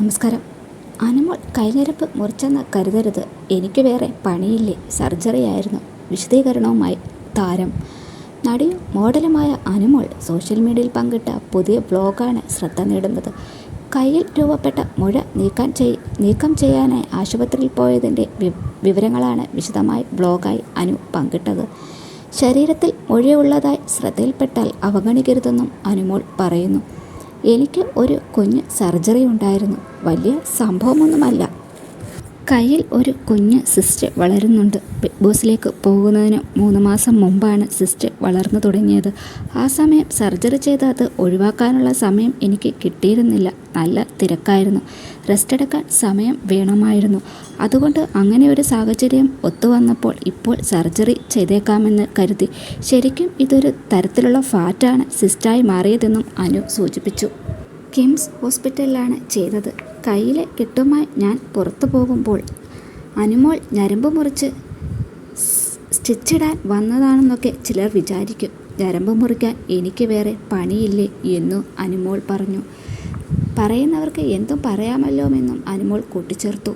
നമസ്കാരം. അനുമോൾ കൈഞ്ഞരപ്പ് മുറിച്ചെന്ന് കരുതരുത്. എനിക്ക് വേറെ പണിയില്ലേ, സർജറി ആയിരുന്നു. വിശദീകരണവുമായി താരം. നടിയും മോഡലുമായ അനുമോൾ സോഷ്യൽ മീഡിയയിൽ പങ്കിട്ട പുതിയ വ്ലോഗാണ് ശ്രദ്ധ നേടുന്നത്. കയ്യിൽ രൂപപ്പെട്ട മുഴ നീക്കം ചെയ്യാനായി ആശുപത്രിയിൽ പോയതിൻ്റെ വിവരങ്ങളാണ് വിശദമായി വ്ലോഗായി അനു പങ്കിട്ടത്. ശരീരത്തിൽ മുഴയുള്ളതായി ശ്രദ്ധയിൽപ്പെട്ടാൽ അവഗണിക്കരുതെന്നും അനുമോൾ പറയുന്നു. എനിക്ക് ഒരു കുഞ്ഞ് സർജറി ഉണ്ടായിരുന്നു. വലിയ സംഭവമൊന്നുമല്ല. കയ്യിൽ ഒരു കുഞ്ഞ് സിസ്റ്റ് വളരുന്നുണ്ട്. ബിഗ് ബോസിലേക്ക് പോകുന്നതിന് 3 മാസം മുമ്പാണ് സിസ്റ്റ് വളർന്നു തുടങ്ങിയത്. ആ സമയം സർജറി ചെയ്ത് അത് ഒഴിവാക്കാനുള്ള സമയം എനിക്ക് കിട്ടിയിരുന്നില്ല. നല്ല തിരക്കായിരുന്നു. റെസ്റ്റ് എടുക്കാൻ സമയം വേണമായിരുന്നു. അതുകൊണ്ട് അങ്ങനെ ഒരു സാഹചര്യം ഒത്തുവന്നപ്പോൾ ഇപ്പോൾ സർജറി ചെയ്തേക്കാമെന്ന് കരുതി. ശരിക്കും ഇതൊരു തരത്തിലുള്ള ഫാറ്റാണ് സിസ്റ്റായി മാറിയതെന്നും അനു സൂചിപ്പിച്ചു. കിംസ് ഹോസ്പിറ്റലിലാണ് ചെയ്തത്. കയ്യിലെ കെട്ടുമായി ഞാൻ പുറത്തു പോകുമ്പോൾ അനുമോൾ ഞരമ്പ് മുറിച്ച് സ്റ്റിച്ചിടാൻ വന്നതാണെന്നൊക്കെ ചിലർ വിചാരിക്കും. ഞരമ്പ് മുറിക്കാൻ എനിക്ക് വേറെ പണിയില്ലേ എന്നു അനുമോൾ പറഞ്ഞു. പറയുന്നവർക്ക് എന്തും പറയാമല്ലോ എന്നും അനുമോൾ കൂട്ടിച്ചേർത്തു.